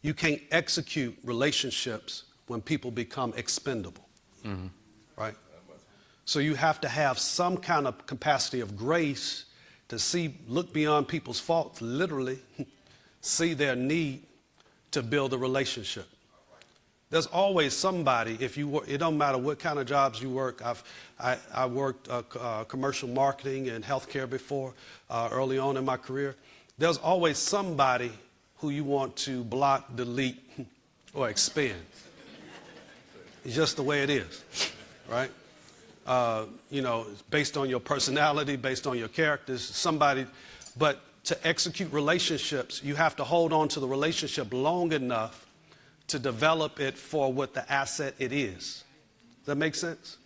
You can't execute relationships when people become expendable, right? So you have to have some kind of capacity of grace to look beyond people's faults, literally, see their need to build a relationship. There's always somebody, if you work, it don't matter what kind of jobs you work. I worked commercial marketing and healthcare before, early on in my career. There's always somebody who you want to block, delete, or expend. It's just the way it is, right? You know, based on your personality, based on your characters, somebody, but to execute relationships, you have to hold on to the relationship long enough to develop it for what the asset it is. Does that make sense?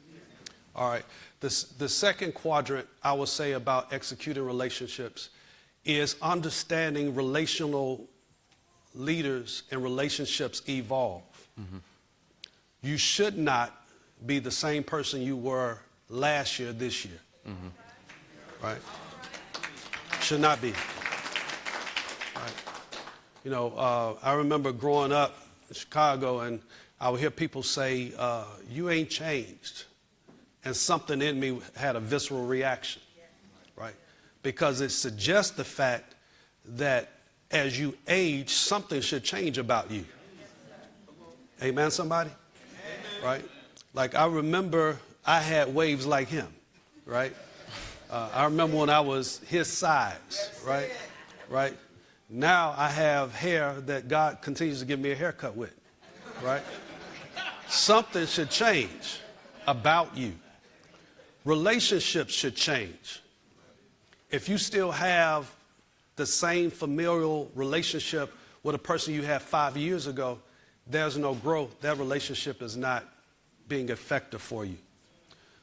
All right. The second quadrant I would say about executing relationships is understanding relational leaders and relationships evolve. You should not be the same person you were last year, this year. Right? Should not be. Right? You know, I remember growing up in Chicago, and I would hear people say, you ain't changed. And something in me had a visceral reaction, right? Because it suggests the fact that as you age, something should change about you. Amen, somebody? Right? Like, I remember I had waves like him, right? I remember when I was his size, right? Right? Now I have hair that God continues to give me a haircut with, right? Something should change about you. Relationships should change. If you still have the same familial relationship with a person you had 5 years ago, there's no growth. That relationship is not being effective for you.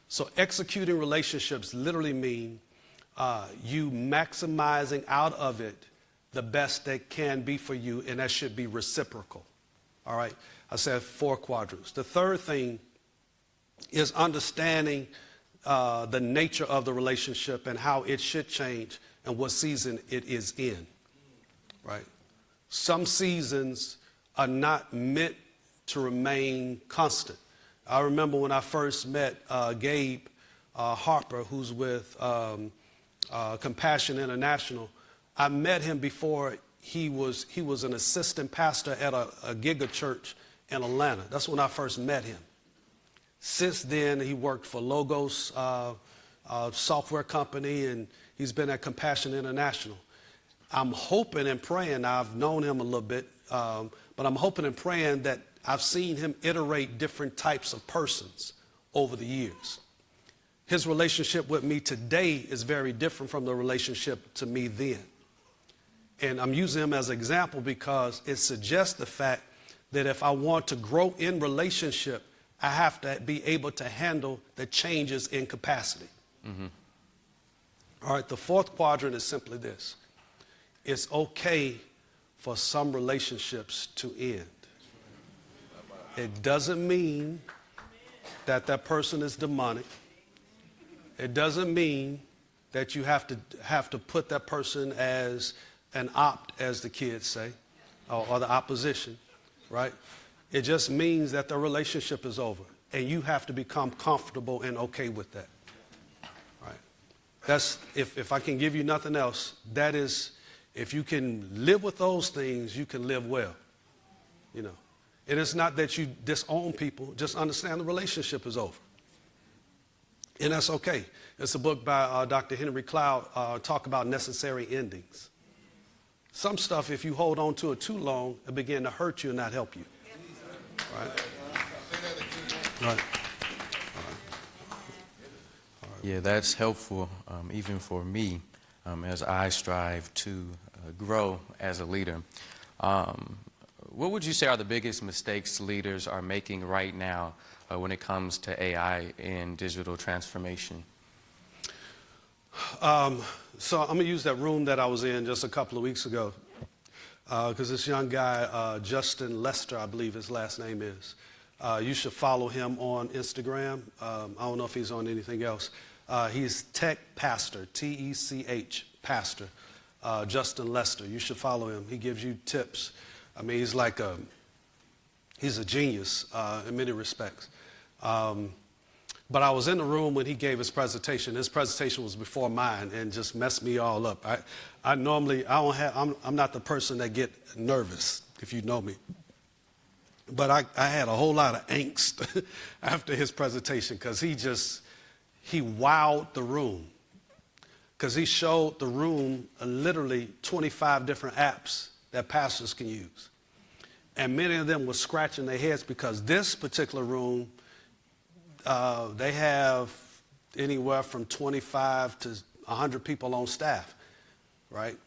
So executing relationships literally mean you maximizing out of it the best that can be for you, and that should be reciprocal. All right? I said 4 quadrants. The third thing is understanding the nature of the relationship and how it should change and what season it is in. Right? Some seasons are not meant to remain constant. I remember when I first met Gabe Harper, who's with Compassion International. I met him before he was an assistant pastor at a giga church in Atlanta. That's when I first met him. Since then, he worked for Logos software company, and he's been at Compassion International. I'm hoping and praying, I've known him a little bit, but I'm hoping and praying that I've seen him iterate different types of persons over the years. His relationship with me today is very different from the relationship to me then. And I'm using him as an example because it suggests the fact that if I want to grow in relationship, I have to be able to handle the changes in capacity. All right, the fourth quadrant is simply this. It's okay for some relationships to end. It doesn't mean that that person is demonic. It doesn't mean that you have to put that person as an opt, as the kids say, or the opposition, right? It just means that the relationship is over, and you have to become comfortable and okay with that. Right? That's, if I can give you nothing else, that is, if you can live with those things, you can live well. You know, it is not that you disown people, just understand the relationship is over. And that's okay. It's a book by Dr. Henry Cloud, talk about necessary endings. Some stuff, if you hold on to it too long, it begin to hurt you and not help you. Right? Right. Yeah, that's helpful, even for me, as I strive to grow as a leader. What would you say are the biggest mistakes leaders are making right now when it comes to AI and digital transformation? So I'm going to use that room that I was in just a couple of weeks ago because this young guy, Justin Lester, I believe his last name is. You should follow him on Instagram. I don't know if he's on anything else. He's Tech Pastor, T-E-C-H, Pastor, Justin Lester. You should follow him. He gives you tips I mean, he's a genius in many respects. But I was in the room when he gave his presentation. His presentation was before mine and just messed me all up. I'm not the person that get nervous, if you know me. But I had a whole lot of angst after his presentation because he wowed the room. Because he showed the room literally 25 different apps that pastors can use. And many of them were scratching their heads because this particular room, they have anywhere from 25 to 100 people on staff, right?